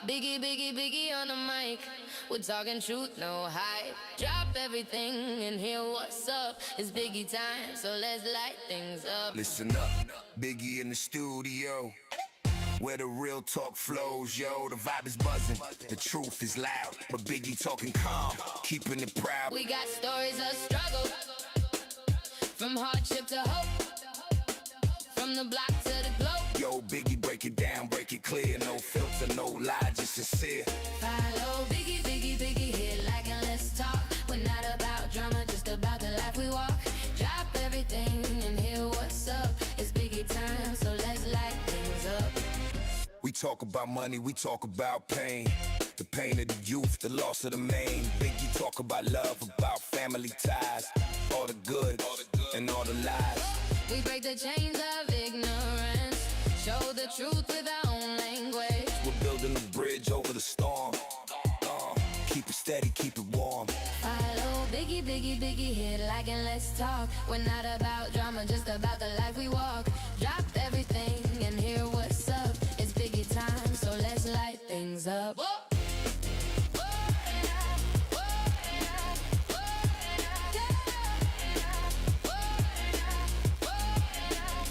Biggie, Biggie, Biggie on the mic. We're talking truth, no hype. Drop everything and hear what's up. It's Biggie time, so let's light things up. Listen up, Biggie in the studio, where the real talk flows, yo. The vibe is buzzing, the truth is loud, but Biggie talking calm, keeping it proud. We got stories of struggle, from hardship to hope, from the block to the globe. Yo, Biggie, break it down, break it clear. No filter, no lie, just sincere. Follow Biggie, Biggie, Biggie, hit like and let's talk. We're not about drama, just about the life we walk. Drop everything and hear what's up. It's Biggie time, so let's light things up. We talk about money, we talk about pain. The pain of the youth, the loss of the main. Biggie talk about love, about family ties. All the good and all the lies. We break the chains of ignorance, show the truth with our own language. We're building a bridge over the storm. Keep it steady, keep it warm. Follow Biggie, Biggie, Biggie, hit like and let's talk. We're not about drama, just about the life we walk. Drop everything and hear what's up. It's Biggie time, so let's light things up.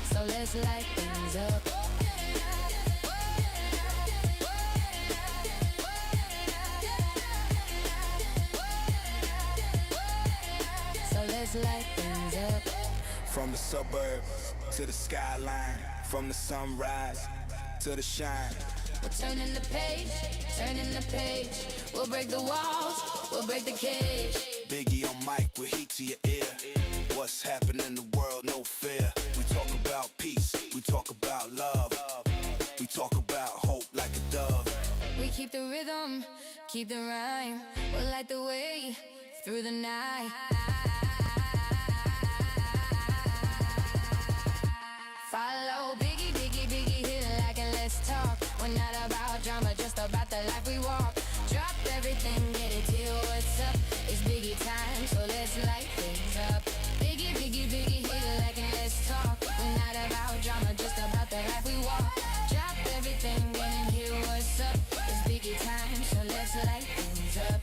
So let's light things up. So let's light things up. From the suburb to the skyline, from the sunrise to the shine. We're turning the page, turning the page. We'll break the walls, we'll break the cage. Biggie on mic with heat to your ear. What's happening in the world, no fear. We talk about peace, we talk about love. We talk about hope like a dove. We keep the rhythm, keep the rhyme. We'll light the way through the night. Follow Biggie, Biggie, Biggie, hit like and let's talk. We're not about drama, just about the life we walk. Drop everything, get it till what's up. It's Biggie time, so let's light things up. Biggie, Biggie, Biggie, hit like and let's talk. We're not about drama, just about the life we walk. Drop everything and hear what's up. It's Biggie time, so let's light things up.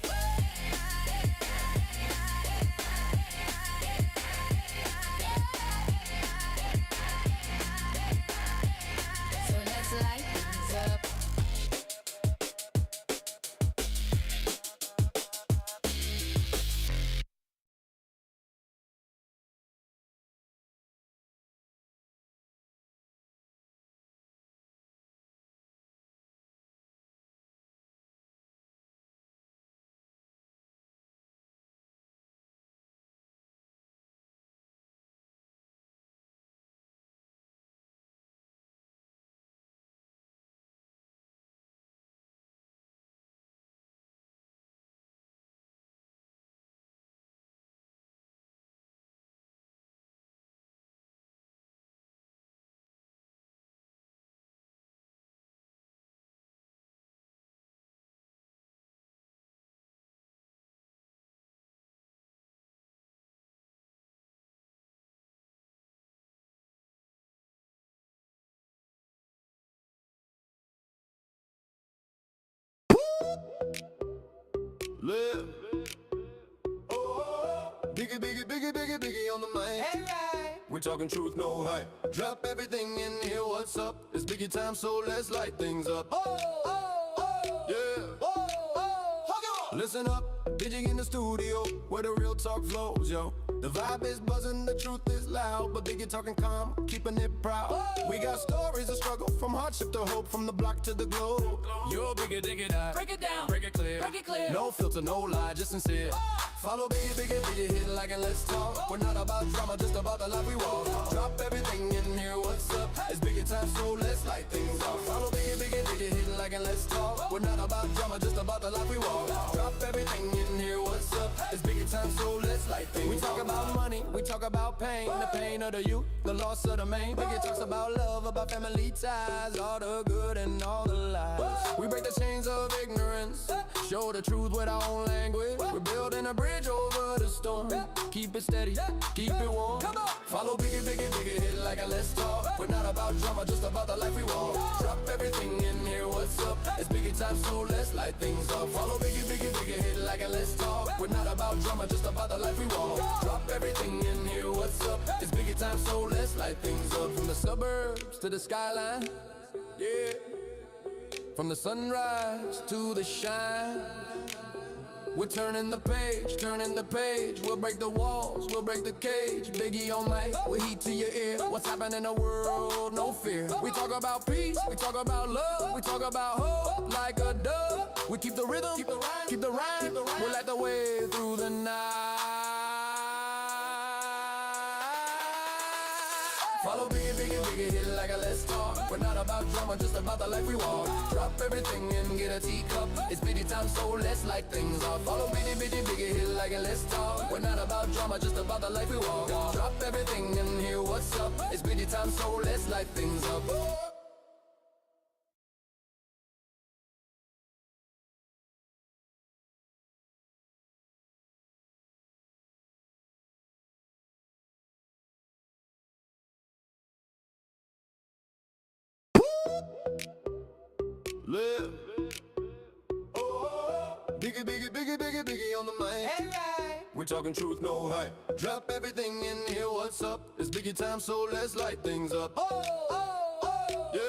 So let's light things up. Live. Biggie, Biggie, Biggie, Biggie, Biggie on the mic. Hey, right. We're talking truth, no hype. Drop everything and hear what's up. It's Biggie time, so let's light things up. Yeah. Listen up, Biggie in the studio, where the real talk flows, yo. The vibe is buzzing, the truth is loud, but Biggie talking calm, keeping it proud. We got stories of struggle, from hardship to hope, from the block to the globe. Yo, Biggie, dig it out, Break it down, break it clear, break it clear. no filter, no lie, just sincere. Follow Biggie, Biggie, Biggie, hit like and let's talk. We're not about drama, just about the life we walk. Drop everything and hear what's up. It's Biggie time, so let's light things up. Follow Biggie, Biggie, Biggie, hit like and let's talk. We're not about drama, just about the life we walk. Drop everything and hear what's up. It's Biggie time, so let's light things up. We talk about money, we talk about pain. The pain of the youth, the loss of the main. Biggie talks about love, about family ties. All the good and all the lies. We break the chains of ignorance, show the truth with our own language. We're building a bridge over the storm. Keep it steady, keep it warm. Follow Biggie, Biggie, Biggie, hit like a let's talk. We're not about drama, just about the life we walk. Drop everything in here, what's up? It's Biggie time, so let's light things up. Follow Biggie, Biggie, Biggie, hit like a let's talk. We're not about drama, just about the life we walk. Drop everything in here, what's up? It's Biggie time, so let's light things up. From the suburbs to the skyline, yeah. From the sunrise to the shine, we're turning the page, turning the page. We'll break the walls, we'll break the cage. Biggie on mic, with heat to your ear. What's happening in the world? No fear. We talk about peace, we talk about love, we talk about hope like a dove. We keep the rhythm, keep the rhyme, keep the rhyme. We'll light the way through the night. Follow Biggie, Biggie, Biggie, hit like a let's talk. We're not about drama, just about the life we walk. Drop everything and get a teacup. It's Biggie time, so let's light things up. Follow Biggie, Biggie, Biggie, hit like a let's talk. We're not about drama, just about the life we walk. Drop everything and hear what's up. It's Biggie time, so let's light things up. Live. Biggie, Biggie, Biggie, Biggie, Biggie on the mic. Hey, right. We're talking truth, no hype. Drop everything in here, what's up? It's Biggie time, so let's light things up. Yeah.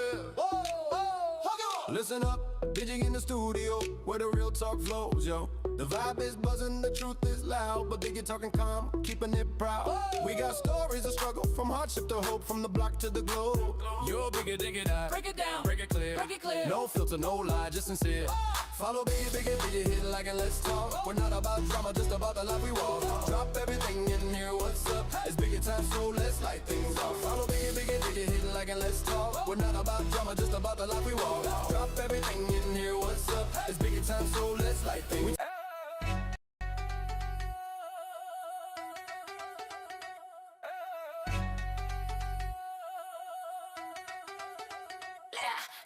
Listen up, Biggie in the studio, where the real talk flows, yo. The vibe is buzzing, the truth is loud, but Biggie talking calm, keeping it proud. We got stories of struggle, from hardship to hope, from the block to the globe. Yo, Biggie, dig it out, break it down, break it clear, break it clear. No filter, no lie, just sincere. Follow Biggie, Biggie, Biggie, hit like and let's talk. We're not about drama, just about the life we walk. Drop everything in here, what's up? It's Biggie time, so let's light things off. Follow Biggie, Biggie, Biggie, hit like and let's talk. We're not about drama, just about the life we walk. Drop everything in here, what's up? It's Biggie time, so let's light things.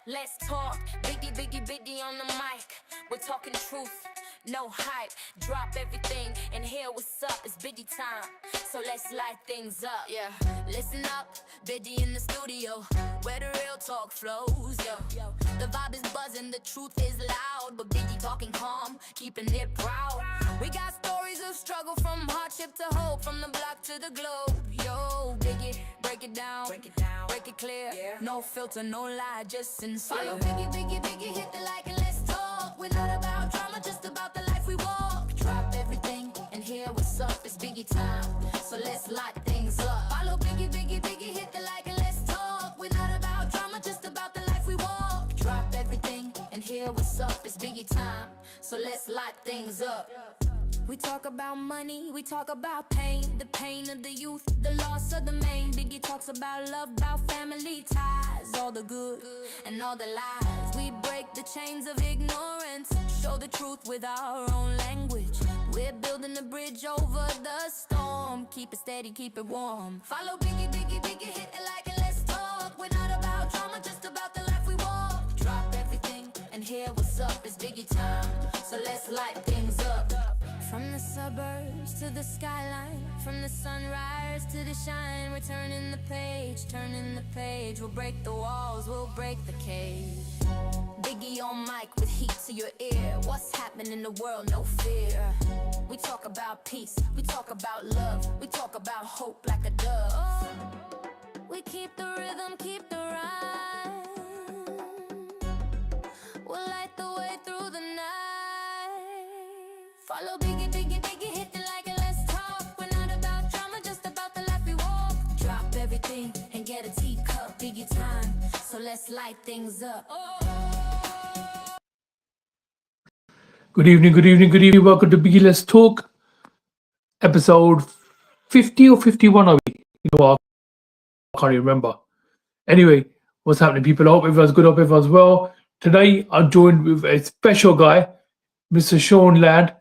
Let's talk, Biggie, Biggie, Biggie on the mic. We're talking truth, no hype. Drop everything and hear what's up. It's Biggie time, so let's light things up. Yeah, listen up, Biggie in the studio, where the real talk flows. Yo, the vibe is buzzing, the truth is loud, but Biggie talking calm, keeping it proud. We got stories of struggle, from hardship to hope, from the block to the globe. Yo, Biggie, break it down, break it clear. Yeah. No filter, no lie, just sincere. Follow Biggie, Biggie, Biggie, hit the like and let's talk. We're not about drama, just about the life we walk. Drop everything and hear what's up. It's Biggie time, so let's light things up. Follow Biggie, Biggie, Biggie, hit the like and let's talk. We're not about drama, just about the life we walk. Drop everything and hear what's up. It's Biggie time, so let's light things up. We talk about money, we talk about pain, the pain of the youth, the loss of the main. Biggie talks about love, about family ties, all the good and all the lies. We break the chains of ignorance, show the truth with our own language. We're building a bridge over the storm, keep it steady, keep it warm. Follow Biggie, Biggie, Biggie, hit it like and let's talk. We're not about drama, just about the life we walk. Drop everything and hear what's up. It's Biggie time, so let's light things up. From the suburbs to the skyline, from the sunrise to the shine, we're turning the page, turning the page. We'll break the walls, we'll break the cage. Biggie on mic with heat to your ear. What's happening in the world? No fear. We talk about peace, we talk about love, we talk about hope like a dove. We keep the rhythm, keep the rhyme. We'll light the way through the night. Follow Biggie, Biggie, Biggie, hit the like and let's talk. We're not about drama, just about the life we walk. Drop everything and get a teacup. Biggie time, so let's light things up. Good evening, good evening, good evening. Welcome to Biggie Let's Talk, episode 50 or 51 are we? You know what? I can't even remember. Anyway, what's happening, people? I hope everyone's good, I hope everyone's well. Today, I'm joined with a special guy, Mr. Sean Land,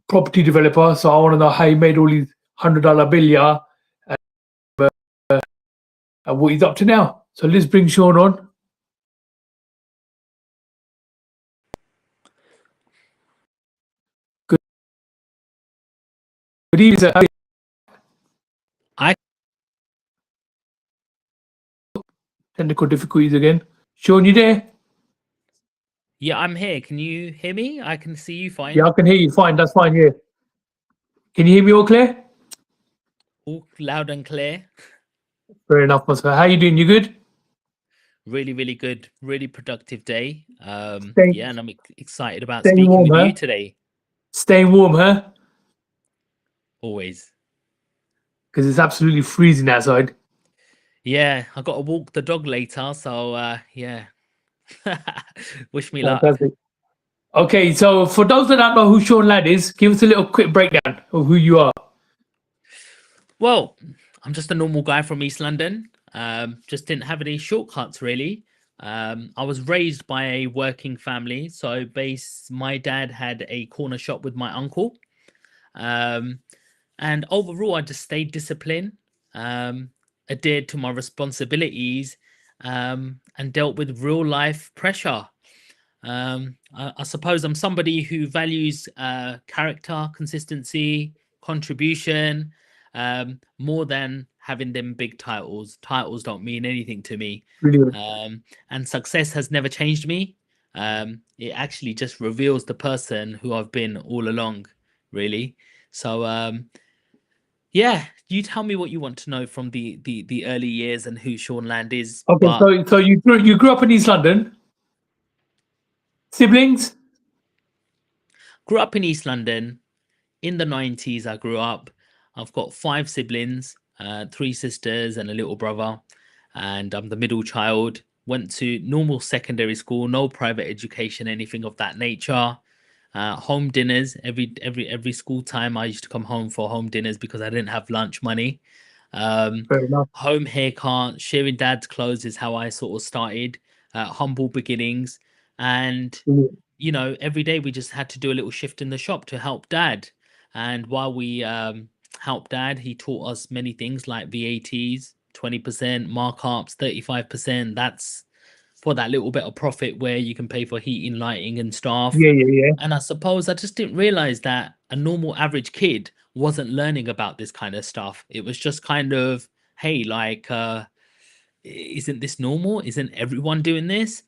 property developer. So I want to know how he made all these $100 bill, yeah, and what he's up to now. So let's bring Sean on. Good evening, sir. I Technical difficulties again. Sean, you there? Yeah, I'm here. Can you hear me? I can see you Yeah, fine. I can hear you. Fine, that's fine. Yeah. Can you hear me all clear? All loud and clear. Fair enough, Muscle. How you doing? You good? Really, really good. Really productive day. Staying, Yeah, and I'm excited about staying speaking warm, with huh? you today. Staying warm, huh? Always. Because it's absolutely freezing outside. Yeah, I got to walk the dog later, so yeah. Wish me luck. Fantastic. Okay, so for those that don't know who Sean Ladd is, give us a little quick breakdown of who you are. Well, I'm just a normal guy from East London. Just didn't have any shortcuts really. I was raised by a working family, so my dad had a corner shop with my uncle. Um, and overall, I just stayed disciplined, um, adhered to my responsibilities, and dealt with real life pressure. I suppose I'm somebody who values character, consistency, contribution, more than having them big titles. Titles don't mean anything to me. Brilliant. And success has never changed me. It actually just reveals the person who I've been all along, really. So yeah, you tell me what you want to know from the early years and who Sean Land is. Okay, But so you grew up in East London. Siblings? grew up in East London. In the 90s, I grew up. I've got 5 siblings, 3 sisters and a little brother, and I'm the middle child. Went to normal secondary school, no private education, anything of that nature. Home dinners every school time. I used to come home for home dinners because I didn't have lunch money. Fair enough. Home haircut, sharing dad's clothes is how I sort of started. Humble beginnings, and Brilliant. every day we just had to do a little shift in the shop to help dad. And while we helped dad, he taught us many things like VATs, 20% markups, 35%. That's for that little bit of profit where you can pay for heating, lighting, and stuff. Yeah. And I suppose I just didn't realize that a normal average kid wasn't learning about this kind of stuff. It was just kind of, hey, like, isn't this normal? Isn't everyone doing this?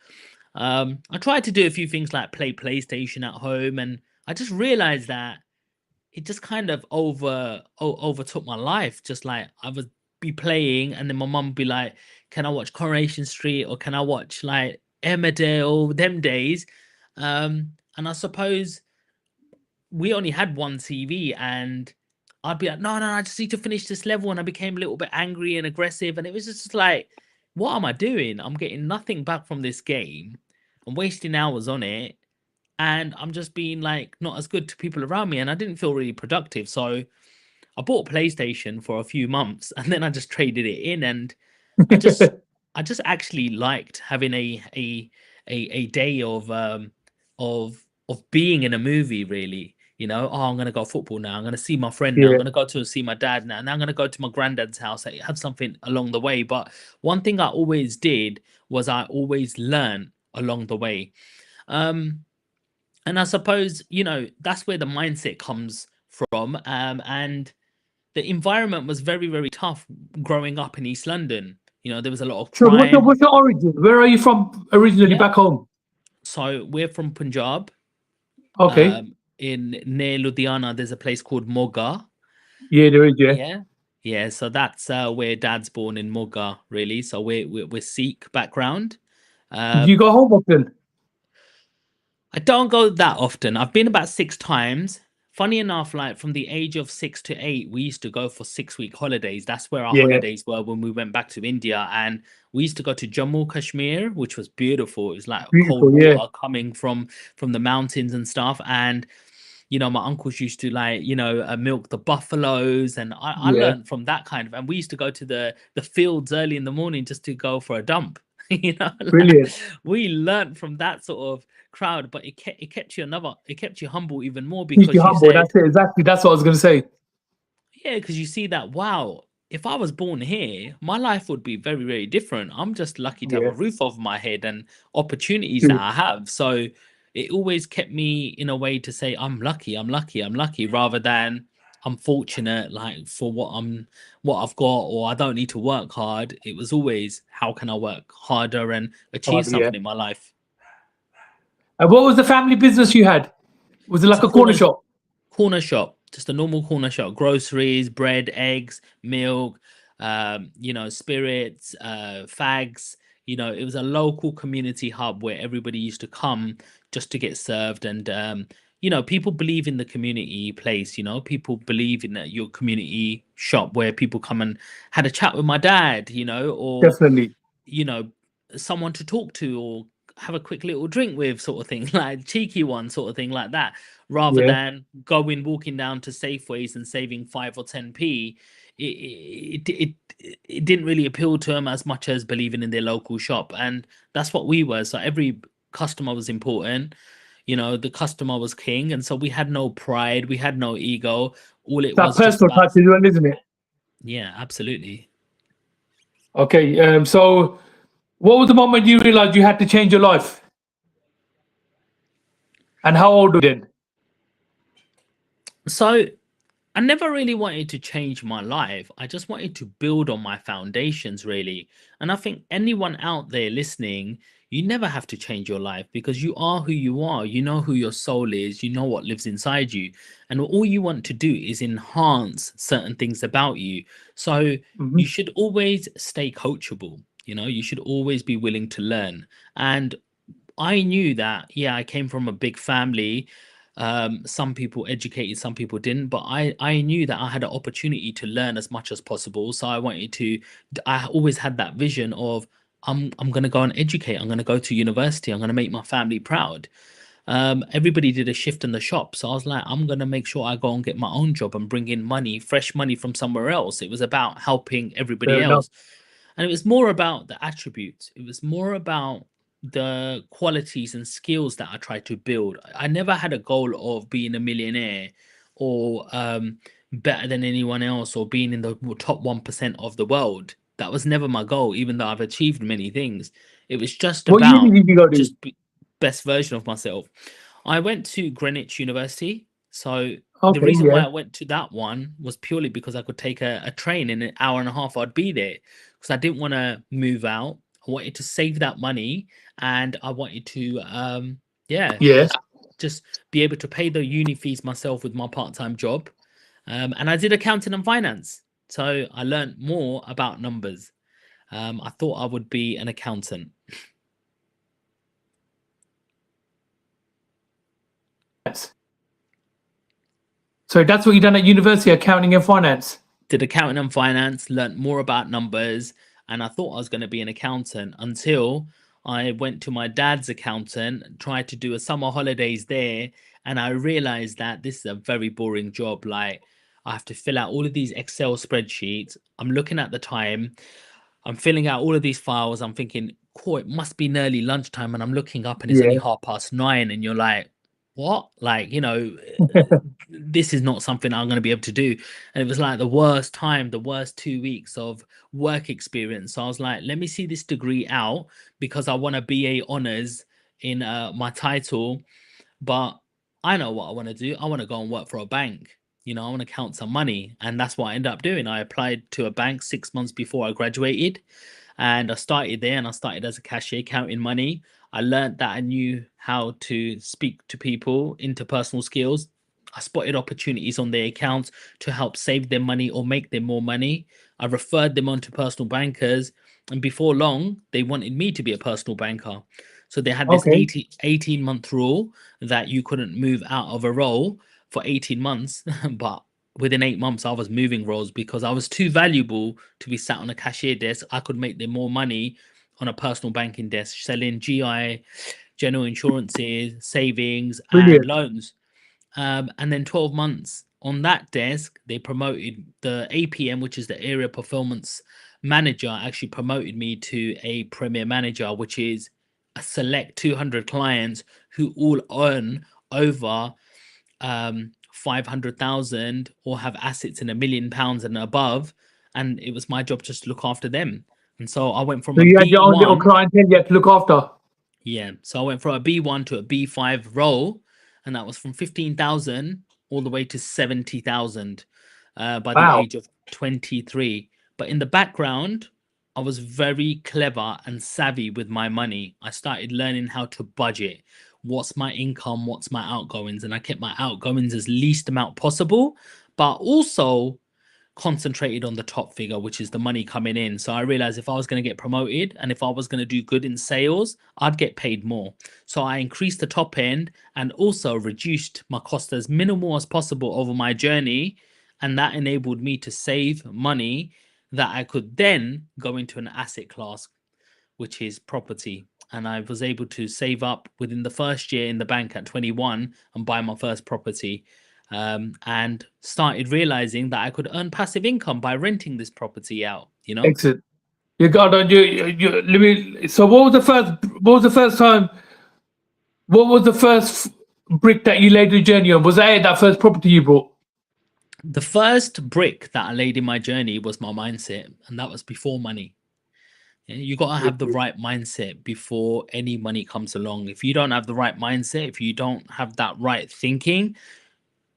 I tried to do a few things like play PlayStation at home, and I just realized that it just kind of overtook my life. Just like I would be playing, and then my mum would be like, "Can I watch Coronation Street or can I watch like Emmerdale?" Them days, and I suppose we only had one TV, and I'd be like, no, I just need to finish this level. And I became a little bit angry and aggressive. And it was just like, what am I doing? I'm getting nothing back from this game. I'm wasting hours on it. And I'm just being like not as good to people around me. And I didn't feel really productive. So I bought a PlayStation for a few months and then I just traded it in. And I just I just actually liked having a day of being in a movie, really. Oh, I'm gonna go football now. I'm gonna see my friend now. I'm Yeah. gonna go to see my dad now. Now I'm gonna go to my granddad's house. I have something along the way. But one thing I always did was I always learned along the way. Um, and I suppose, that's where the mindset comes from. And the environment was very, very tough growing up in East London. There was a lot of So what's crime. your origin? Where are you from originally Yeah. back home? So we're from Punjab. Okay. In near Ludhiana, there's a place called Moga. Yeah, there is, yeah. Yeah. Yeah, so that's where dad's born, in Moga, really. So we're Sikh background. Do you Um, go home often? I don't go that often. I've been about 6 times. Funny enough, like from the age of 6 to 8, we used to go for 6-week holidays. That's where our Yeah, holidays were when we went back to India. And we used to go to Jammu Kashmir, which was beautiful. It was like cold beautiful, yeah. water coming from the mountains and stuff. And my uncles used to like, milk the buffaloes, and I Yeah. learned from that kind of. And we used to go to the fields early in the morning just to go for a dump. Brilliant. We learned from that sort of crowd, but it kept you humble even more, Keep you because you humble. said, That's it. Exactly. That's what I was going to say. yeah, because you see that, wow, if I was born here, my life would be very, very different. I'm just lucky to have Yeah. a roof over my head and opportunities True. that I have. So it always kept me in a way to say, I'm lucky, rather than I'm fortunate, like for what I've got, or I don't need to work hard. It was always how can I work harder and achieve Yeah. something in my life. And what was the family business you had? Was it It's like a a corner shop? corner shop, just a normal corner shop, groceries, bread, eggs, milk, spirits, fags. It was a local community hub where everybody used to come just to get served. And people believe in the community place. People believe in your community shop where people come and had a chat with my dad, or Definitely. you know, someone to talk to or have a quick little drink with, sort of thing, like cheeky one, sort of thing like that, rather Yeah. than walking down to Safeways and saving 5 or 10p. It didn't really appeal to them as much as believing in their local shop, and that's what we were. So every customer was important. The customer was king, and so we had no pride, we had no ego. All it That was just personal about, touch as well, isn't it? yeah, absolutely. Okay. So what was the moment you realized you had to change your life? And how old were you then? So I never really wanted to change my life. I just wanted to build on my foundations, really. And I think anyone out there listening, you never have to change your life because you are who you are. You know who your soul is. You know what lives inside you. And all you want to do is enhance certain things about you. So Mhm. you should always stay coachable. You should always be willing to learn. And I knew that, yeah, I came from a big family. Some people educated, some people didn't, but I knew that I had an opportunity to learn as much as possible. So I always had that vision of I'm gonna go and educate, I'm gonna go to university, I'm gonna make my family proud. Everybody did a shift in the shop. So I was like, I'm gonna make sure I go and get my own job and bring in money, fresh money from somewhere else. It was about helping everybody Fair enough. else. And it was more about the attributes. It was more about the qualities and skills that I tried to build. I never had a goal of being a millionaire or better than anyone else or being in the top 1% of the world. That was never my goal, even though I've achieved many things. It was just What uni about did you go to? best version of myself. I went to Greenwich University. So the Okay. reason why Yeah. I went to that one was purely because I could take a train in an hour and a half. I'd be there because I didn't want to move out. I wanted to save that money, and I wanted to, yeah, Yeah. just be able to pay the uni fees myself with my part-time job. And I did accounting and finance, so I learned more about numbers. I thought I would be an accountant. So that's what you done at university, accounting and finance. Did accounting and finance, learnt more about numbers, and I thought I was going to be an accountant until I went to my dad's accountant, tried to do a summer holidays there, and I realized that this is a very boring job. Like, I have to fill out all of these Excel spreadsheets. I'm looking at the time, I'm filling out all of these files. I'm thinking, cool, it must be nearly lunchtime, and I'm looking up and it's only Yeah. 9:30, and you're like, what? Like, this is not something I'm going to be able to do. And it was like the worst time, the worst 2 weeks of work experience. So I was like, let me see this degree out because I want a BA honors in my title. But I know what I want to do. I want to go and work for a bank. I want to count some money. And that's what I ended up doing. I applied to a bank 6 months before I graduated. And I started there and I started as a cashier counting money. I learned that I knew how to speak to people, interpersonal skills. I spotted opportunities on their accounts to help save them money or make them more money. I referred them on to personal bankers. And before long, they wanted me to be a personal banker. So they had this Okay. 18-month rule that you couldn't move out of a role for 18 months. But within 8 months, I was moving roles because I was too valuable to be sat on a cashier desk. I could make them more money on a personal banking desk, selling GI, general insurances, savings, and Brilliant. loans. And then 12 months on that desk, they promoted the APM, which is the area performance manager, actually promoted me to a premier manager, which is a select 200 clients who all earn over 500,000 or have assets in £1 million and above. And it was my job just to look after them. And so I went from So a you had your own little B1. clientele you had to look after. Yeah. So I went from a B1 to a B5 role, and that was from 15,000 all the way to 70,000. by the Wow. age of 23. But in the background, I was very clever and savvy with my money. I started learning how to budget. What's my income? What's my outgoings? And I kept my outgoings as least amount possible, but also concentrated on the top figure, which is the money coming in. So I realized if I was going to get promoted and if I was going to do good in sales, I'd get paid more. So I increased the top end and also reduced my cost as minimal as possible over my journey. And that enabled me to save money that I could then go into an asset class, which is property. And I was able to save up within the first year in the bank at 21 and buy my first property. And started realizing that I could earn passive income by renting this property out, you know? Excellent. You got on let me. So, what was the first? What was the first time? What was the first brick that you laid the journey on? Was that first property you bought? The first brick that I laid in my journey was my mindset, and that was before money. Yeah, you got to have the right mindset before any money comes along. If you don't have the right mindset, if you don't have that right thinking,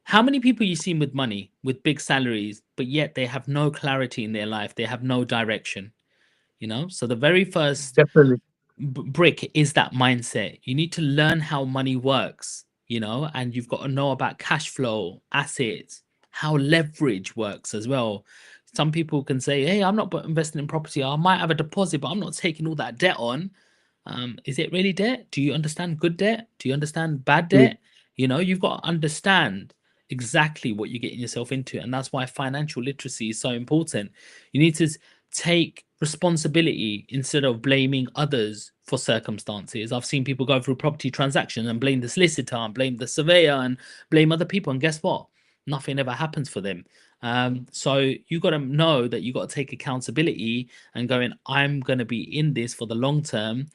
how many people you seen with money, with big salaries, but yet they have no clarity in their life, they have no direction, you know? So the very first Definitely. brick is that mindset. You need to learn how money works, you know, and you've got to know about cash flow, assets, how leverage works as well. Some people can say, hey, I'm not investing in property. I might have a deposit, but I'm not taking all that debt on. Is it really debt? Do you understand good debt? Do you understand bad Mm. debt? You know, you've got to understand exactly what you're getting yourself into. And that's why financial literacy is so important. You need to take responsibility instead of blaming others for circumstances. I've seen people go through property transactions and blame the solicitor and blame the surveyor and blame other people. And guess what? Nothing ever happens for them. So you got to know that you got to take accountability and going, I'm going to be in this for the long term.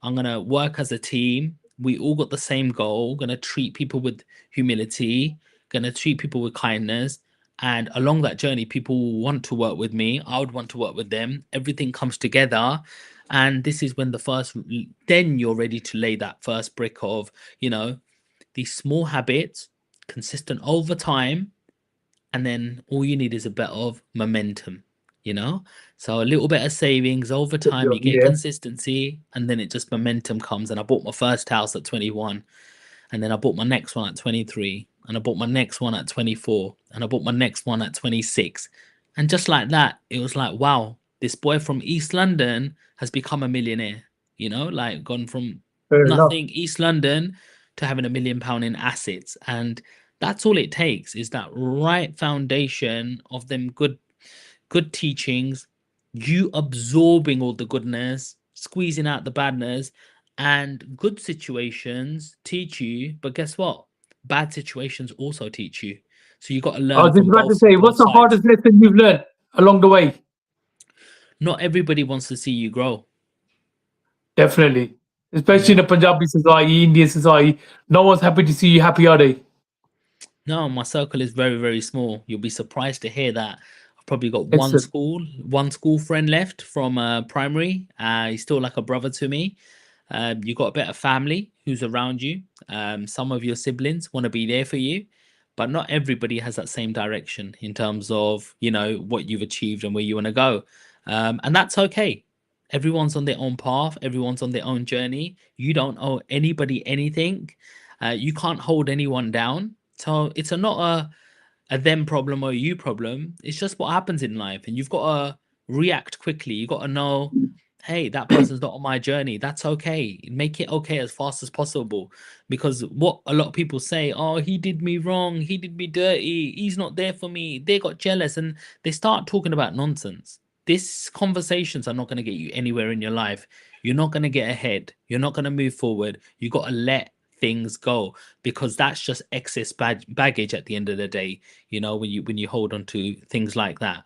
I'm going to work as a team. We all got the same goal. Going to treat people with humility, going to treat people with kindness. And along that journey, people want to work with me. I would want to work with them. Everything comes together. And this is when then you're ready to lay that first brick of, you know, these small habits, consistent over time. And then all you need is a bit of momentum, you know? So a little bit of savings over time, you get Yeah. consistency, and then it just momentum comes. And I bought my first house at 21, and then I bought my next one at 23, and I bought my next one at 24, and I bought my next one at 26. And just like that, it was like, wow, this boy from East London has become a millionaire, you know, like gone from Fair enough. nothing, East London, to having £1 million in assets. And that's all it takes is that right foundation of them good teachings, you absorbing all the goodness, squeezing out the badness, and good situations teach you. But guess what? Bad situations also teach you. So you got to I learn was just from about to both say, both what's the sides. hardest lesson you've learned along the way? Not everybody wants to see you grow. Definitely. Especially in Yeah. a Punjabi society, Indian society. No one's happy to see you happy, are they? No, my circle is very, very small. You'll be surprised to hear that. I've probably got Excellent. one school friend left from primary. He's still like a brother to me. You got a better family who's around you. Some of your siblings want to be there for you, but not everybody has that same direction in terms of, you know, what you've achieved and where you want to go. And that's okay. Everyone's on their own path. Everyone's on their own journey. You don't owe anybody anything. You can't hold anyone down. So it's not a them problem or a you problem. It's just what happens in life, and you've got to react quickly. You got to know, hey, that person's not on my journey. That's okay. Make it okay as fast as possible, because what a lot of people say, oh, he did me wrong, he did me dirty, he's not there for me. They got jealous, and they start talking about nonsense. These conversations are not going to get you anywhere in your life. You're not going to get ahead. You're not going to move forward. You got to let things go, because that's just excess baggage at the end of the day, you know, when you hold on to things like that.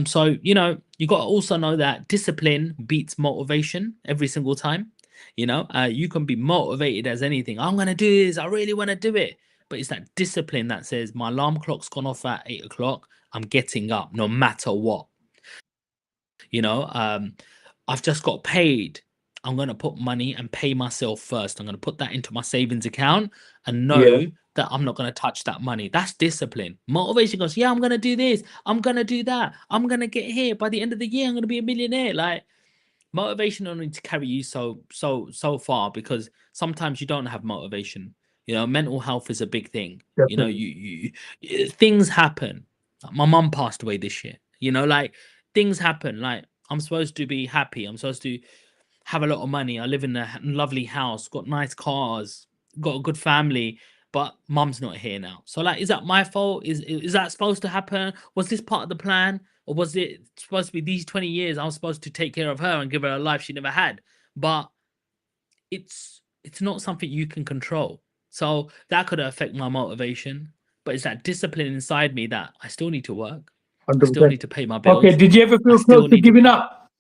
So you know, you got to also know that discipline beats motivation every single time. You know, you can be motivated as anything. I'm gonna do this, I really want to do it, but it's that discipline that says my alarm clock's gone off at 8 o'clock, I'm getting up no matter what. You know, I've just got paid, I'm going to put money and pay myself first. I'm going to put that into my savings account and Yeah. know that I'm not going to touch that money. That's discipline. Motivation goes, yeah, I'm going to do this. I'm going to do that. I'm going to get here. By the end of the year, I'm going to be a millionaire. Like, motivation only to carry you so far, because sometimes you don't have motivation. You know, mental health is a big thing. You know, Definitely. things happen. My mum passed away this year. You know, like, things happen. Like, I'm supposed to be happy. I'm supposed to have a lot of money. I live in a lovely house, got nice cars, got a good family, but mum's not here now. So, like, is that my fault? Is that supposed to happen? Was this part of the plan? Or was it supposed to be these 20 years I was supposed to take care of her and give her a life she never had? But it's not something you can control. So that could affect my motivation. But it's that discipline inside me that I still need to work. I still 100%. need to pay my Okay, bills. did you ever I feel still close to need to giving up?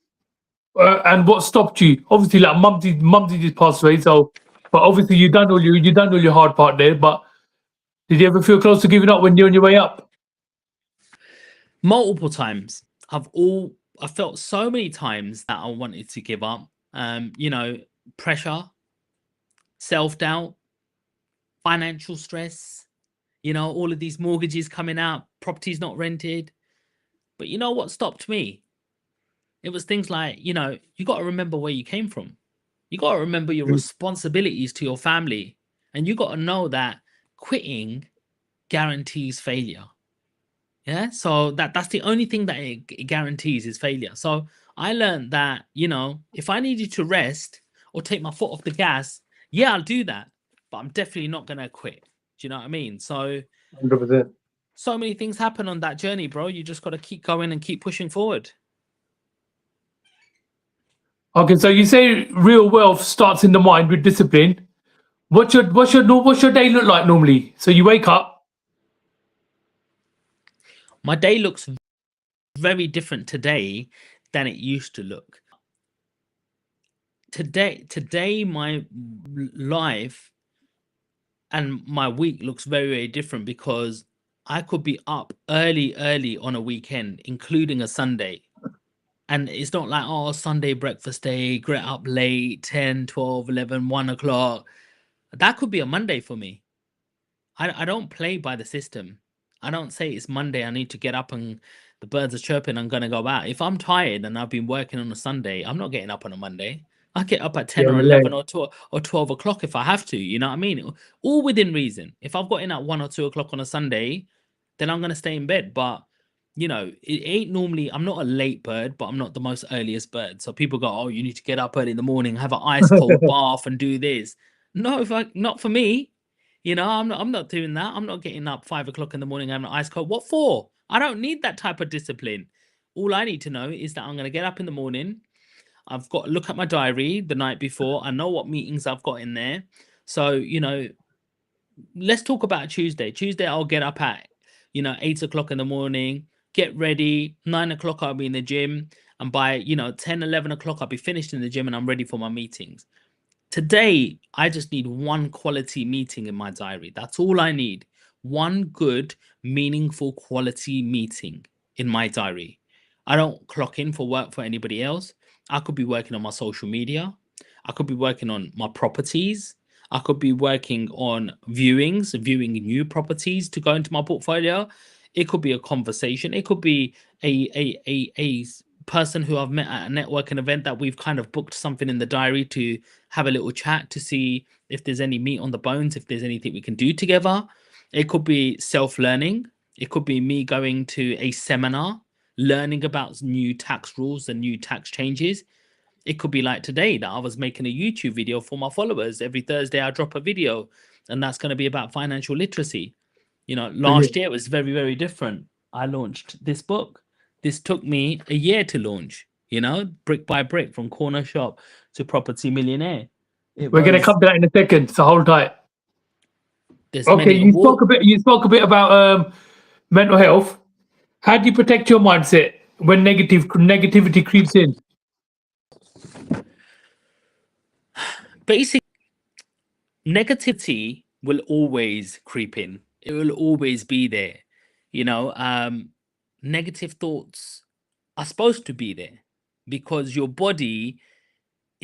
And what stopped you? Obviously, like mumsy just passed away, so but obviously you done all your hard part there. But did you ever feel close to giving up when you're on your way up? multiple times. I felt so many times that I wanted to give up. You know, pressure, self-doubt, financial stress, you know, all of these mortgages coming out, properties not rented. But you know what stopped me? It was things like, you know, you got to remember where you came from. You got to remember your responsibilities to your family. And you got to know that quitting guarantees failure. Yeah. So that's the only thing that it guarantees is failure. So I learned that, you know, if I needed to rest or take my foot off the gas, yeah, I'll do that. But I'm definitely not going to quit. Do you know what I mean? So 100%. so many things happen on that journey, bro. You just got to keep going and keep pushing forward. Okay, so you say real wealth starts in the mind with discipline. What's your day look like normally? So you wake up. My day looks very different today than it used to look. Today my life and my week looks very, very different, because I could be up early on a weekend, including a Sunday. And it's not like, oh, Sunday breakfast day, get up late, 10, 12, 11, 1 o'clock. That could be a Monday for me. I don't play by the system. I don't say it's Monday, I need to get up and the birds are chirping, I'm gonna go out. If I'm tired and I've been working on a Sunday, I'm not getting up on a Monday. I get up at 10 Yeah, or relate. 11 or 12 o'clock if I have to, you know what I mean? All within reason. If I've got in at 1 or 2 o'clock on a Sunday, then I'm gonna stay in bed. But you know, it ain't normally, I'm not a late bird, but I'm not the most earliest bird. So people go, oh, you need to get up early in the morning, have an ice cold bath and do this. No, not for me. You know, I'm not doing that. I'm not getting up 5 o'clock in the morning having an ice cold. What for? I don't need that type of discipline. All I need to know is that I'm gonna get up in the morning. I've got to look at my diary the night before. I know what meetings I've got in there. So, you know, let's talk about Tuesday. Tuesday, I'll get up at, you know, 8 o'clock in the morning, get ready. 9 o'clock, I'll be in the gym. And by, you know, 10, 11 o'clock, I'll be finished in the gym and I'm ready for my meetings. Today, I just need one quality meeting in my diary. That's all I need. One good, meaningful, quality meeting in my diary. I don't clock in for work for anybody else. I could be working on my social media. I could be working on my properties. I could be working on viewing new properties to go into my portfolio. It could be a conversation. It could be a person who I've met at a networking event that we've kind of booked something in the diary to have a little chat to see if there's any meat on the bones, if there's anything we can do together. It could be self-learning. It could be me going to a seminar, learning about new tax rules and new tax changes. It could be like today that I was making a YouTube video for my followers. Every Thursday I drop a video, and that's going to be about financial literacy. You know, last Brilliant. year it was very, very different. I launched this book. This took me a year to launch, you know, brick by brick, from corner shop to property millionaire. It We're gonna was, come to that in a second, so hold tight. there's Okay, many award. you spoke a bit about mental health. How do you protect your mindset when negativity creeps in? Basic negativity will always creep in. It will always be there. You know, negative thoughts are supposed to be there because your body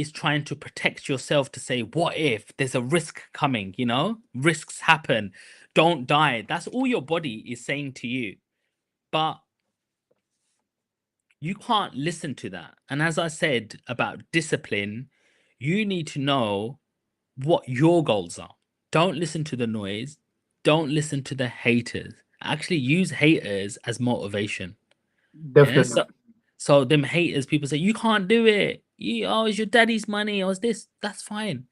is trying to protect yourself to say, what if there's a risk coming, you know? Risks happen. Don't die. That's all your body is saying to you. But you can't listen to that. And as I said about discipline, you need to know what your goals are. Don't listen to the noise. Don't listen to the haters. Actually use haters as motivation. Yeah. Definitely. So them haters, people say, you can't do it. Oh, it's your daddy's money. Or it's this. That's fine.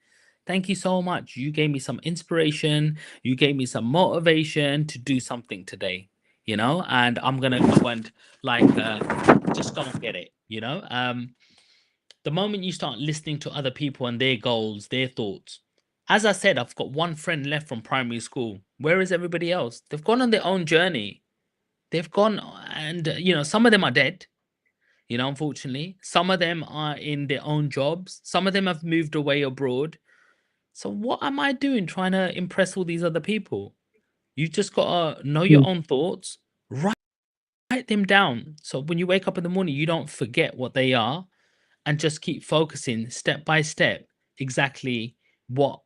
Thank you so much. You gave me some inspiration. You gave me some motivation to do something today, you know, and I'm going to go and just go and get it, you know. The moment you start listening to other people and their goals, their thoughts, as I said, I've got one friend left from primary school. Where is everybody else? They've gone on their own journey. They've gone and, you know, some of them are dead, you know, unfortunately. Some of them are in their own jobs. Some of them have moved away abroad. So what am I doing trying to impress all these other people? You just got to know your own thoughts, write them down. So when you wake up in the morning, you don't forget what they are and just keep focusing step by step exactly what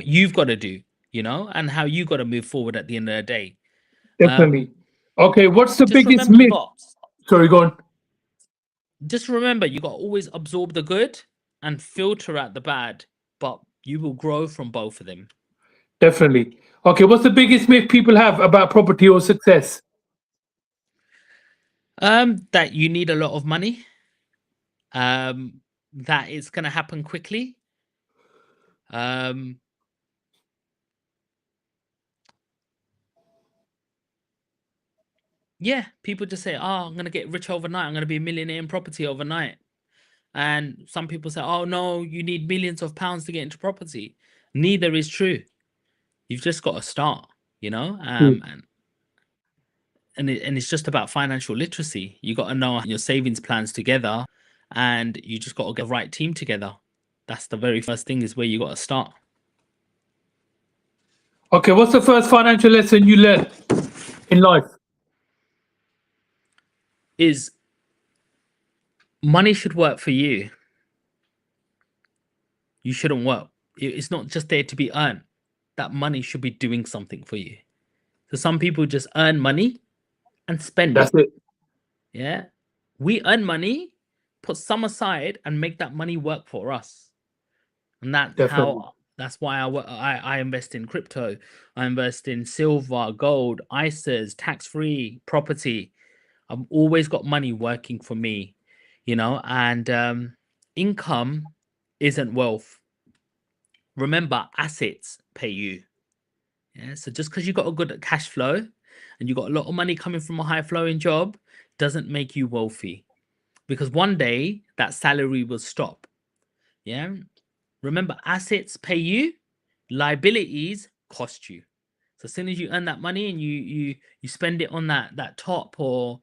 you've got to do, you know, and how you got to move forward at the end of the day. Definitely. Okay, what's the Just biggest remember myth? Sorry, go on. Just remember, you got to always absorb the good and filter out the bad, but you will grow from both of them. Definitely. Okay, what's the biggest myth people have about property or success? That you need a lot of money. That it's gonna happen quickly. Um, yeah, people just say, "Oh, I'm gonna get rich overnight. I'm gonna be a millionaire in property overnight." And some people say, "Oh no, you need millions of pounds to get into property." Neither is true. You've just got to start, you know. And it's just about financial literacy. You got to know your savings plans together, and you just got to get the right team together. That's the very first thing, is where you got to start. Okay, what's the first financial lesson you learned in life? Is money should work for you. You shouldn't work. It's not just there to be earned. That money should be doing something for you. So some people just earn money and spend That's it. it. Yeah. We earn money, put some aside, and make that money work for us. And Definitely. that's why I invest in crypto. I invest in silver, gold, ISAs, tax-free property. I've always got money working for me, you know, and income isn't wealth. Remember, assets pay you. Yeah. So just because you got a good cash flow and you got a lot of money coming from a high flowing job doesn't make you wealthy, because one day that salary will stop. Yeah. Remember, assets pay you, liabilities cost you. So as soon as you earn that money and you spend it on that top, or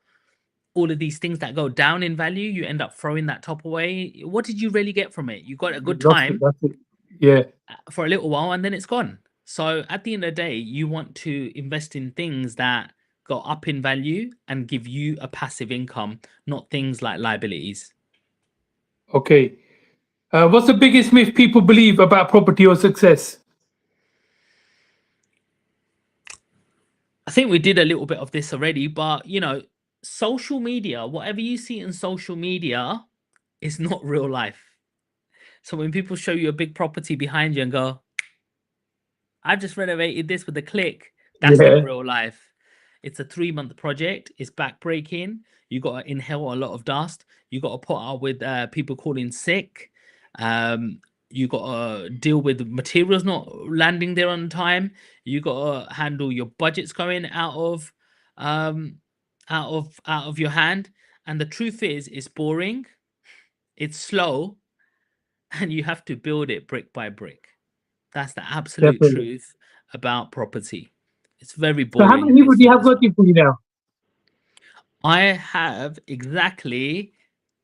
all of these things that go down in value, you end up throwing that top away. What did you really get from it? You got a You good lost it. time That's it. Yeah. for a little while, and then it's gone. So at the end of the day, you want to invest in things that go up in value and give you a passive income, not things like liabilities. Okay. What's the biggest myth people believe about property or success? I think we did a little bit of this already, but you know, social media, whatever you see in social media is not real life. So when people show you a big property behind you and go, I've just renovated this with a click, that's not Yeah. real life. It's a 3-month project. It's backbreaking. You got to inhale a lot of dust. You got to put up with people calling sick. You got to deal with materials not landing there on time. You got to handle your budgets going um, out of your hand. And the truth is, it's boring. It's slow, and you have to build it brick by brick. That's the absolute Definitely. truth about property. It's very So how boring many and people it's do you not have as fun. working for you now? I have exactly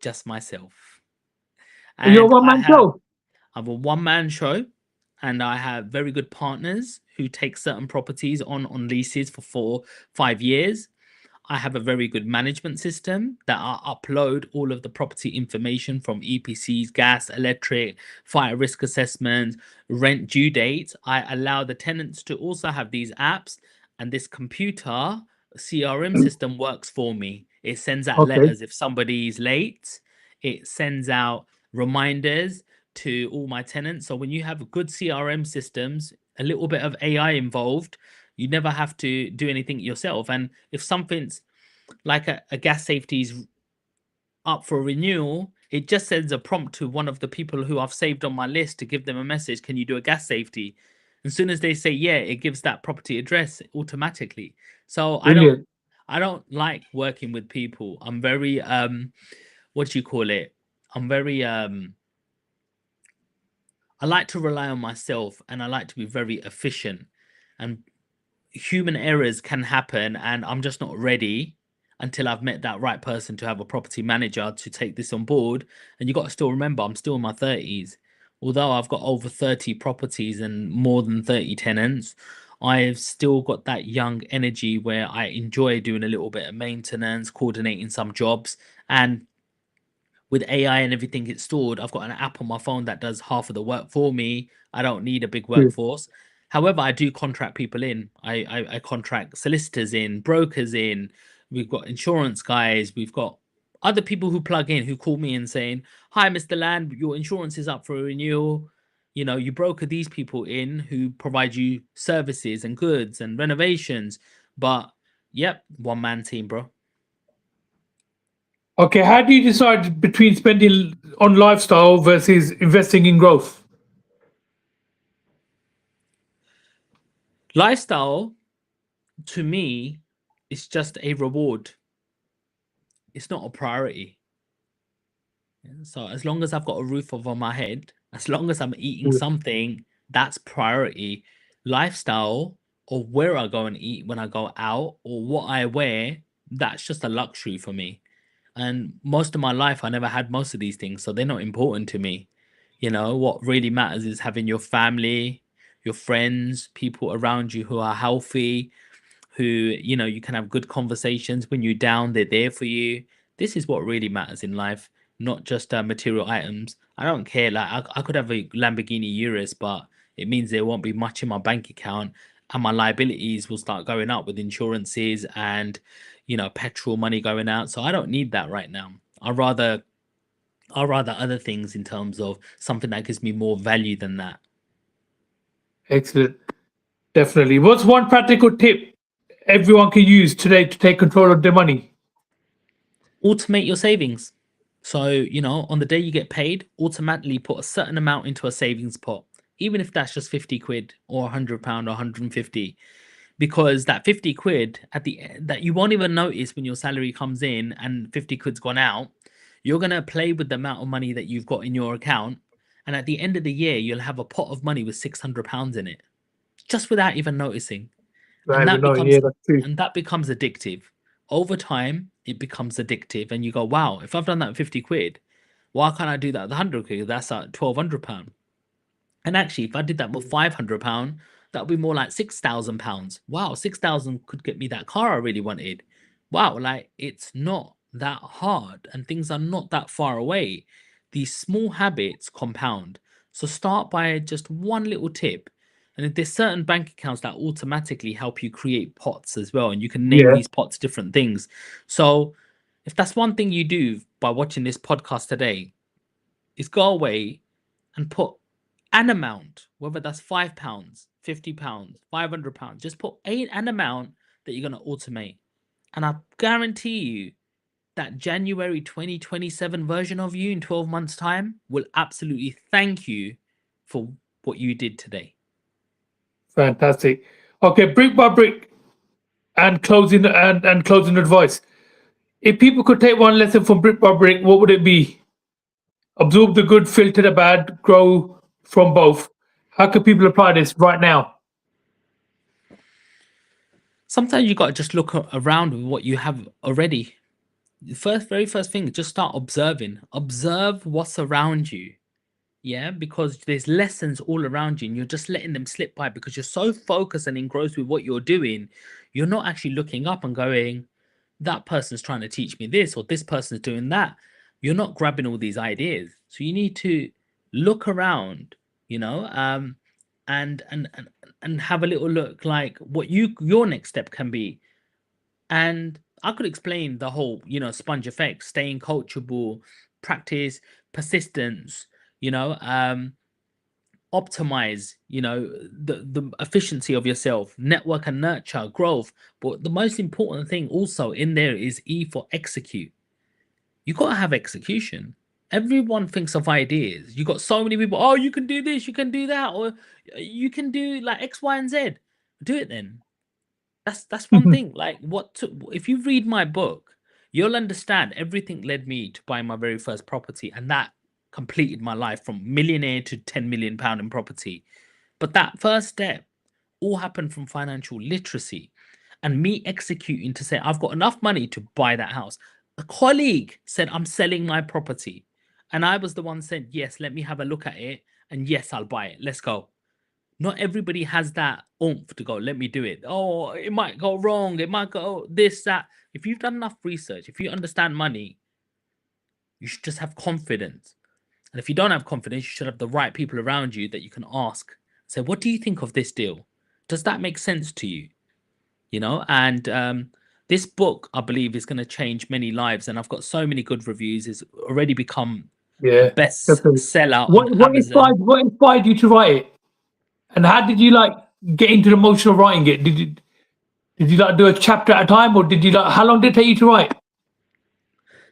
just myself. And you're a And one man show. I'm a one-man show, and I have very good partners who take certain properties on leases for 4, 5 years. I have a very good management system that I upload all of the property information from EPCs, gas, electric, fire risk assessments, rent due dates. I allow the tenants to also have these apps, and this computer CRM system works for me. It sends out Okay. letters if somebody's late. It sends out reminders to all my tenants. So when you have good CRM systems, a little bit of AI involved, you never have to do anything yourself. And if something's like a gas safety's up for renewal, it just sends a prompt to one of the people who I've saved on my list to give them a message, can you do a gas safety? As soon as they say yeah, it gives that property address automatically. So Brilliant. I don't like working with people. I'm very what do you call it? I'm very I like to rely on myself, and I like to be very efficient. And human errors can happen, and I'm just not ready until I've met that right person to have a property manager to take this on board. And you got to still remember, I'm still in my 30s. Although I've got over 30 properties and more than 30 tenants, I've still got that young energy where I enjoy doing a little bit of maintenance, coordinating some jobs. And with AI and everything it's stored, I've got an app on my phone that does half of the work for me. I don't need a big Good. workforce. However, I do contract people in. I contract solicitors in, brokers in. We've got insurance guys. We've got other people who plug in who call me and saying, "Hi, Mr. Land, your insurance is up for renewal. You know, you broker these people in who provide you services and goods and renovations." But yep, one man team, bro. Okay. How do you decide between spending on lifestyle versus investing in growth? Lifestyle to me is just a reward. It's not a priority. So as long as I've got a roof over my head, as long as I'm eating Mm. something, that's priority. Lifestyle, or where I go and eat when I go out, or what I wear, that's just a luxury for me. And most of my life, I never had most of these things, so they're not important to me. You know, what really matters is having your family, your friends, people around you who are healthy, who, you know, you can have good conversations. When you're down, they're there for you. This is what really matters in life, not just material items. I don't care. Like, I could have a Lamborghini Urus, but it means there won't be much in my bank account, and my liabilities will start going up with insurances and, you know, petrol money going out. So I don't need that right now. I rather other things in terms of something that gives me more value than that. Excellent. Definitely. What's one practical tip everyone can use today to take control of their money? Automate your savings. So, you know, on the day you get paid, automatically put a certain amount into a savings pot, even if that's just 50 quid or £100 or 150, because that 50 quid at the end that you won't even notice when your salary comes in and 50 quid's gone out, you're going to play with the amount of money that you've got in your account. And at the end of the year, you'll have a pot of money with £600 in it, just without even noticing. I and even that know. Yeah, becomes that's true. and that becomes addictive. Over time it becomes addictive, and you go, wow, if I've done that with 50 quid, why can't I do that with 100 quid? That's at £1,200. And actually, if I did that with £500, that would be more like £6,000. Wow, 6,000 could get me that car I really wanted. Wow, like, it's not that hard, and things are not that far away. These small habits compound. So start by just one little tip. And if there's certain bank accounts that automatically help you create pots as well, and you can name Yeah. these pots different things. So if that's one thing you do by watching this podcast today, is go away and put an amount, whether that's £5, £50, £500, just put an amount that you're going to automate. And I guarantee you that January 2027 version of you in 12 months' time will absolutely thank you for what you did today. Fantastic. Okay, brick by brick and closing advice. If people could take one lesson from brick by brick, what would it be? Absorb the good, filter the bad, grow from both. How can people apply this right now? Sometimes you got to just look around with what you have already. The very first thing, just start observing. Observe what's around you. Yeah, because there's lessons all around you, and you're just letting them slip by because you're so focused and engrossed with what you're doing. You're not actually looking up and going, that person's trying to teach me this, or this person's doing that. You're not grabbing all these ideas. So you need to look around, you know, and and have a little look like what your next step can be. And I could explain the whole, sponge effect, staying coachable, practice, persistence, you know, optimize, the efficiency of yourself, network and nurture, growth. But the most important thing also in there is E for execute. You got to have execution. Everyone thinks of ideas. You got so many people, oh, you can do this, you can do that, or you can do like X, Y, and Z. Do it then. That's one thing. Like if you read my book, you'll understand everything led me to buy my very first property, and that completed my life from millionaire to 10 million pound in property. But that first step all happened from financial literacy and me executing to say I've got enough money to buy that house. A colleague said I'm selling my property, and I was the one said yes, let me have a look at it, and yes, I'll buy it. Let's go. Not everybody has that oomph to go, let me do it. Oh, it might go wrong. It might go this, that. If you've done enough research, if you understand money, you should just have confidence. And if you don't have confidence, you should have the right people around you that you can ask. Say, what do you think of this deal? Does that make sense to you? And this book, I believe, is going to change many lives. And I've got so many good reviews. It's already become a best definitely. seller on What Amazon. inspired you to write it? And how did you like get into the motion of writing it? Did you like do a chapter at a time, or did you like how long did it take you to write?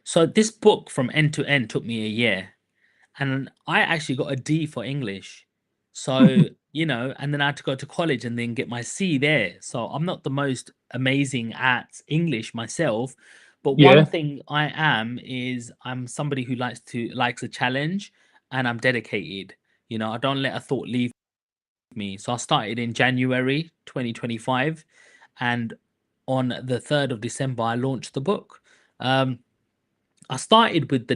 So this book from end to end took me a year. And I actually got a D for English. So, and then I had to go to college and then get my C there. So I'm not the most amazing at English myself. But one Yeah, thing I am is I'm somebody who likes a challenge, and I'm dedicated. I don't let a thought leave me. So I started in January 2025, and on the 3rd of December I launched the book. I started with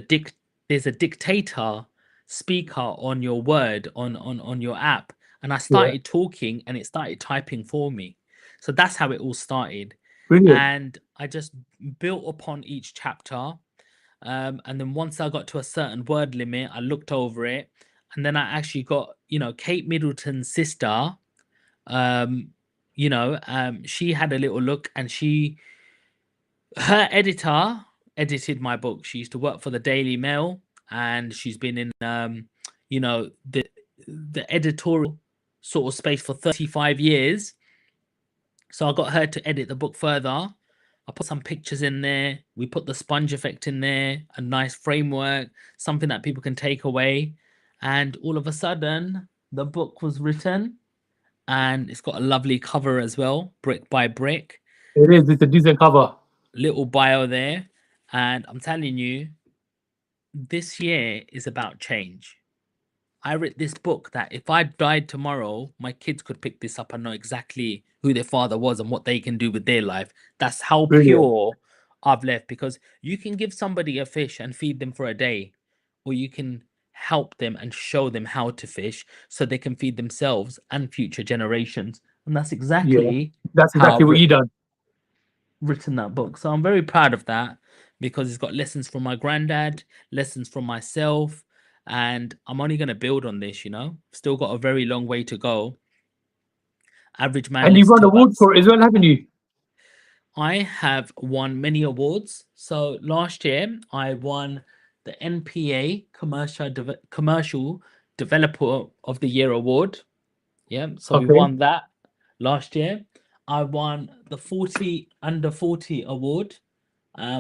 there's a dictator speaker on your word on your app, and I yeah, started talking and it started typing for me. So that's how it all started. brilliant. And I just built upon each chapter. And then once I got to a certain word limit, I looked over it, and then I actually got, Kate Middleton's sister. Um, she had a little look, and her editor edited my book. She used to work for the Daily Mail, and she's been in the editorial sort of space for 35 years. So I got her to edit the book further. I put some pictures in there. We put the sponge effect in there, a nice framework, something that people can take away. And all of a sudden, the book was written, and it's got a lovely cover as well, brick by brick. It is. It's a decent cover. Little bio there. And I'm telling you, this year is about change. I read this book that if I died tomorrow, my kids could pick this up and know exactly who their father was and what they can do with their life. That's how Brilliant. pure I've left, because you can give somebody a fish and feed them for a day, or you can help them and show them how to fish so they can feed themselves and future generations. And that's Yeah, exactly that's how exactly what you done. written that book. So I'm very proud of that, because it's got lessons from my granddad, lessons from myself, and I'm only going to build on this. Still got a very long way to go. Average man And you've lives won to about. awards for it as well, haven't you? I have won many awards. So last year I won the NPA Commercial Developer of the Year award. Yeah, so we Okay. won that last year. I won the 40 under 40 award,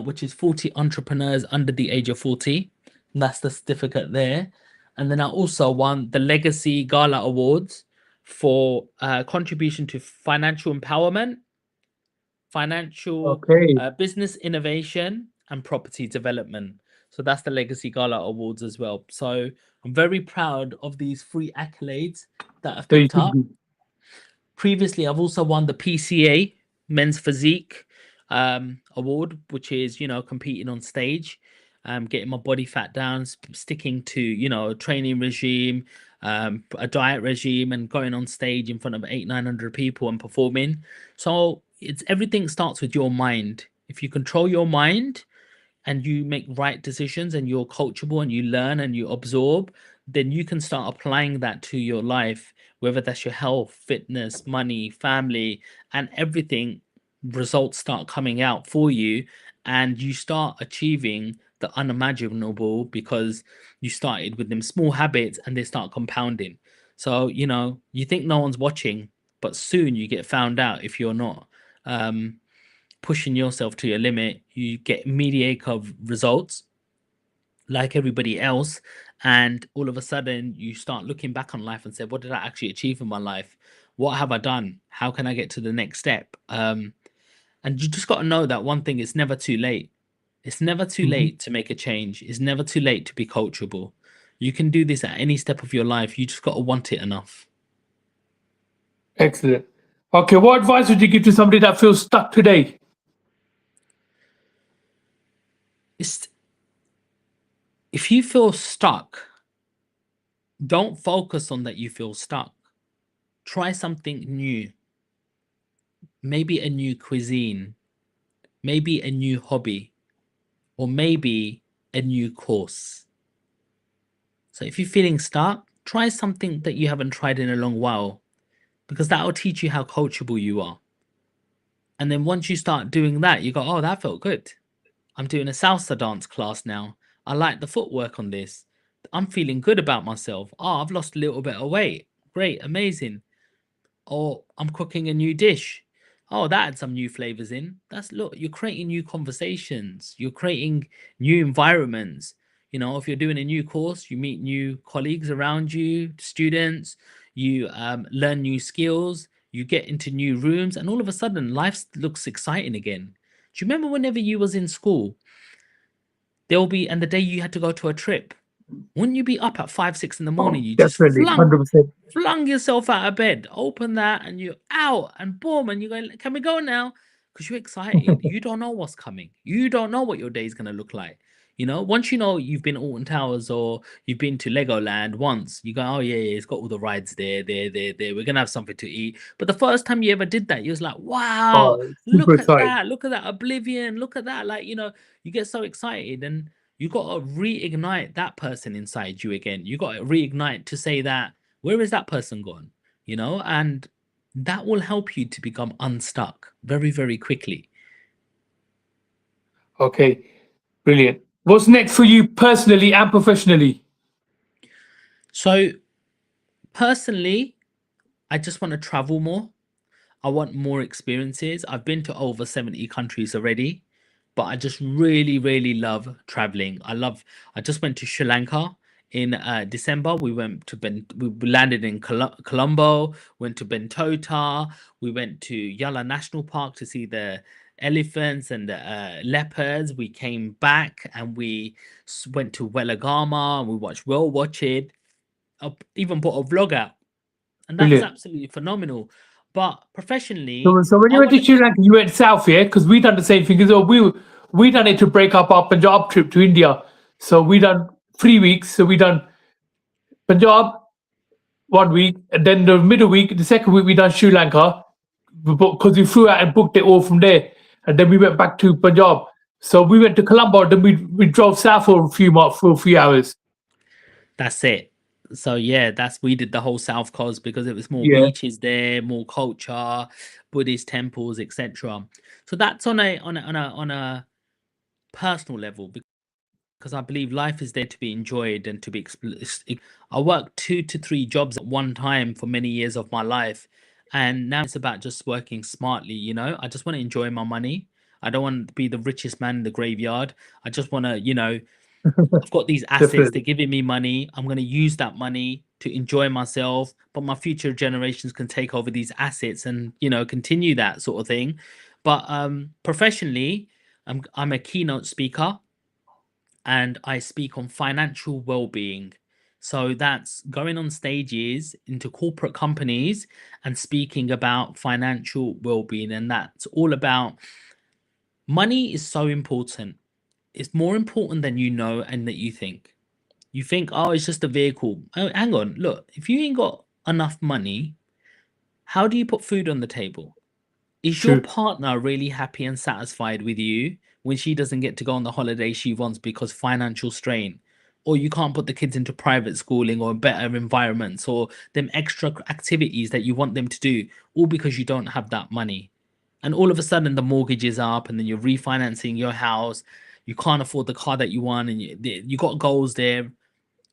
which is 40 entrepreneurs under the age of 40. And that's the certificate there. And then I also won the Legacy Gala Awards for contribution to financial empowerment, financial Okay. business innovation, and property development. So that's the Legacy Gala Awards as well. So I'm very proud of these three accolades that I've So you picked should up. be. Previously, I've also won the PCA Men's Physique award, which is competing on stage, getting my body fat down, sticking to a training regime, a diet regime, and going on stage in front of 800-900 people and performing. So it's everything starts with your mind. If you control your mind and you make right decisions and you're coachable and you learn and you absorb, then you can start applying that to your life, whether that's your health, fitness, money, family, and everything. Results start coming out for you, and you start achieving the unimaginable because you started with them small habits and they start compounding. So, you think no one's watching, but soon you get found out if you're not. Pushing yourself to your limit, you get mediocre results like everybody else, and all of a sudden you start looking back on life and say, what did I actually achieve in my life? What have I done? How can I get to the next step? And you just got to know that one thing: it's never too late. It's never too Mhm. late to make a change. It's never too late to be coachable. You can do this at any step of your life. You just got to want it enough. Excellent. Okay, what advice would you give to somebody that feels stuck today? It's, if you feel stuck, don't focus on that you feel stuck. Try something new. Maybe a new cuisine, maybe a new hobby, or maybe a new course. So if you're feeling stuck, try something that you haven't tried in a long while, because that will teach you how coachable you are. And then once you start doing that, you go, oh, that felt good. I'm doing a salsa dance class now. I like the footwork on this. I'm feeling good about myself. Oh, I've lost a little bit of weight. Great, amazing. Or I'm cooking a new dish. Oh, that had some new flavors in. Look, you're creating new conversations. You're creating new environments. If you're doing a new course, you meet new colleagues around you, students, you learn new skills, you get into new rooms, and all of a sudden life looks exciting again. Do you remember whenever you was in school, and the day you had to go to a trip, wouldn't you be up at 5, 6 in the morning? Oh, You just definitely, 100%. flung yourself out of bed, open that, and you're out, and boom, and you go, can we go now? Because you're excited. You don't know what's coming. You don't know what your day's going to look like. Once you've been Alton Towers or you've been to Legoland once, you go, oh, yeah, it's got all the rides there. We're going to have something to eat. But the first time you ever did that, you was like, wow, Oh, super look at exciting. that. Look at that Oblivion. Look at that. Like, you get so excited, and you got to reignite that person inside you again. You got to reignite to say that, where is that person gone? And that will help you to become unstuck very, very quickly. Okay, brilliant. What's next for you personally and professionally? So, personally, I just want to travel more. I want more experiences. I've been to over 70 countries already, but I just really, really love traveling. I just went to Sri Lanka in December. We landed in Colombo, went to Bentota, we went to Yala National Park to see the elephants and the leopards. We came back and we went to Welagama and we watched Whale Watching. I even put a vlog out, and that was Brilliant. absolutely phenomenal. But So, professionally, so when I you went want to to. Sri Lanka, you went south, yeah? Because we done the same thing. So we done it to break up our Punjab trip to India. So we done 3 weeks. So we done Punjab 1 week, and then the middle week, the second week we done Sri Lanka, because we flew out and booked it all from there, and then we went back to Punjab. So we went to Colombo, then we drove south for a few hours. That's it. So yeah, we did the whole South Coast because it was more Yeah, beaches there, more culture, Buddhist temples, etc. So that's on a personal level, because I believe life is there to be enjoyed and to be I worked 2 to 3 jobs at one time for many years of my life, and now it's about just working smartly. I just want to enjoy my money. I don't want to be the richest man in the graveyard. I just want to, I've got these assets, they're definitely. giving me money. I'm going to use that money to enjoy myself, but my future generations can take over these assets and, continue that sort of thing. But professionally, I'm a keynote speaker and I speak on financial well-being. So that's going on stages into corporate companies and speaking about financial well-being. And that's all about money is so important. It's more important than you know and that you think. You think, oh, it's just a vehicle. Oh, hang on, look, if you ain't got enough money, how do you put food on the table? Is your True. partner really happy and satisfied with you when she doesn't get to go on the holiday she wants because financial strain? Or you can't put the kids into private schooling or better environments or them extra activities that you want them to do, all because you don't have that money. And all of a sudden the mortgage is up and then you're refinancing your house. You can't afford the car that you want and you got goals there.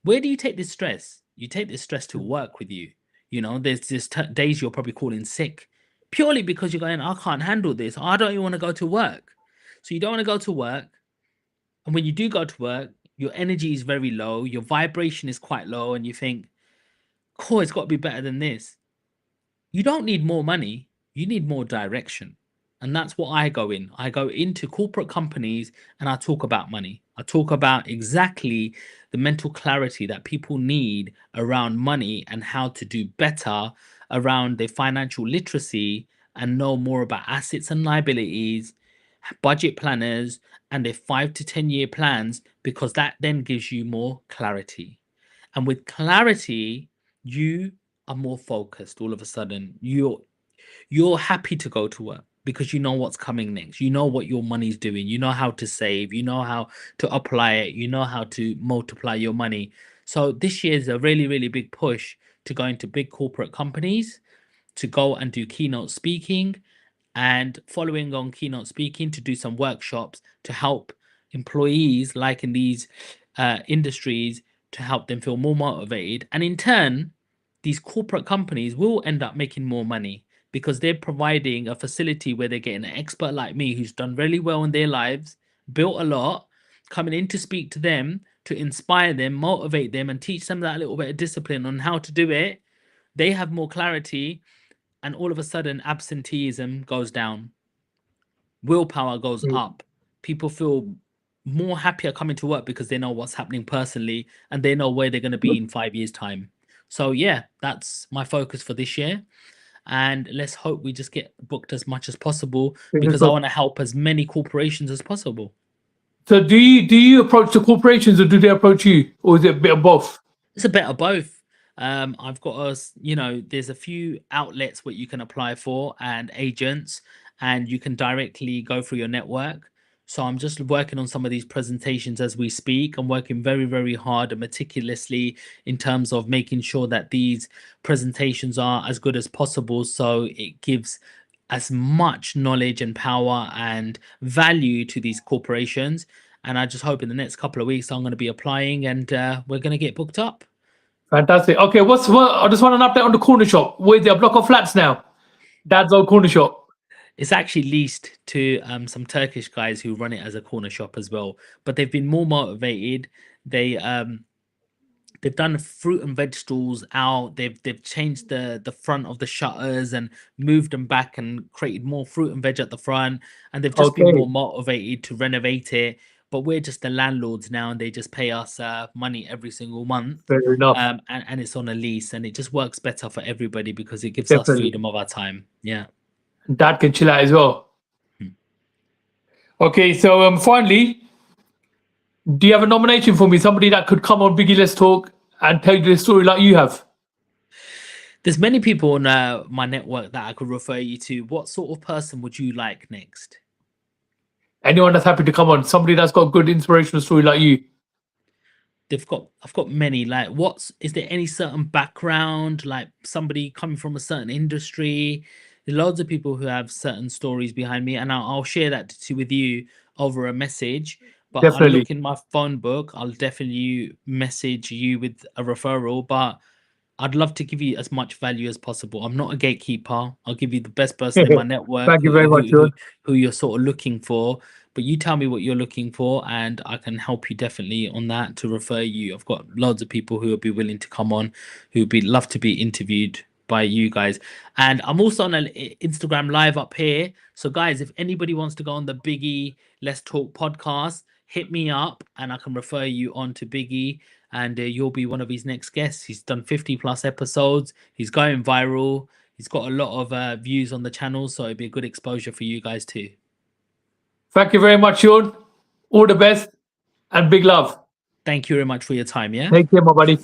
Where do you take this stress? You take this stress to work with you. You know, there's just days you're probably calling sick purely because you're going, I can't handle this. I don't even want to go to work. So you don't want to go to work. And when you do go to work, your energy is very low, your vibration is quite low, and you think, cool, it's got to be better than this. You don't need more money, you need more direction. And that's what I go in. I go into corporate companies and I talk about money. I talk about exactly the mental clarity that people need around money and how to do better around their financial literacy and know more about assets and liabilities, budget planners, and their 5 to 10 year plans, because that then gives you more clarity. And with clarity, you are more focused all of a sudden. You're happy to go to work because you know what's coming next. You know what your money's doing. You know how to save. You know how to apply it. You know how to multiply your money. So this year is a really, really big push to go into big corporate companies, to go and do keynote speaking, and following on keynote speaking to do some workshops to help employees like in these industries, to help them feel more motivated, and in turn these corporate companies will end up making more money because they're providing a facility where they're getting an expert like me who's done really well in their lives, built a lot, coming in to speak to them, to inspire them, motivate them, and teach them that little bit of discipline on how to do it. They have more clarity, and all of a sudden absenteeism goes down, willpower goes True. up, people feel more happier coming to work because they know what's happening personally and they know where they're going to be in 5 years time. So yeah, that's my focus for this year, and let's hope we just get booked as much as possible Fingers because I crossed. want to help as many corporations as possible. So do you approach the corporations or do they approach you, or is it a bit of both? It's a bit of both. I've got us, there's a few outlets what you can apply for and agents, and you can directly go through your network. So I'm just working on some of these presentations as we speak. I'm working very, very hard and meticulously in terms of making sure that these presentations are as good as possible. So it gives as much knowledge and power and value to these corporations. And I just hope in the next couple of weeks I'm going to be applying and we're going to get booked up. Fantastic. Okay, what? I just want an update on the corner shop. Where's there a block of flats now? Dad's old corner shop. It's actually leased to some Turkish guys who run it as a corner shop as well. But they've been more motivated. They've done fruit and veg stalls out. They've changed the front of the shutters and moved them back and created more fruit and veg at the front. And they've just been Okay, more motivated to renovate it. But we're just the landlords now, and they just pay us money every single month. fair enough. And it's on a lease, and it just works better for everybody because it gives us Definitely. freedom of our time. Yeah. And Dad can chill out as well. Hmm. Okay, so finally, do you have a nomination for me? Somebody that could come on Biggie Let's Talk and tell you the story like you have. There's many people on my network that I could refer you to. What sort of person would you like next? Anyone that's happy to come on, somebody that's got a good inspirational story like you. I've got many. Like, is there any certain background, like somebody coming from a certain industry? There are loads of people who have certain stories behind me, and I'll share that with you over a message. But I'll Definitely. look in my phone book. I'll definitely message you with a referral, but I'd love to give you as much value as possible. I'm not a gatekeeper. I'll give you the best person in my network Thank you very much, who Sean. who you're sort of looking for. But you tell me what you're looking for, and I can help you definitely on that to refer you. I've got loads of people who would be willing to come on, who would be love to be interviewed by you guys. And I'm also on an Instagram live up here. So guys, if anybody wants to go on the Biggie Let's Talk podcast, hit me up and I can refer you on to Biggie, and you'll be one of his next guests. He's done 50+ episodes. He's going viral. He's got a lot of views on the channel, so it'd be a good exposure for you guys too. Thank you very much, Sean. All the best and big love. Thank you very much for your time. Yeah. Take care, my buddy.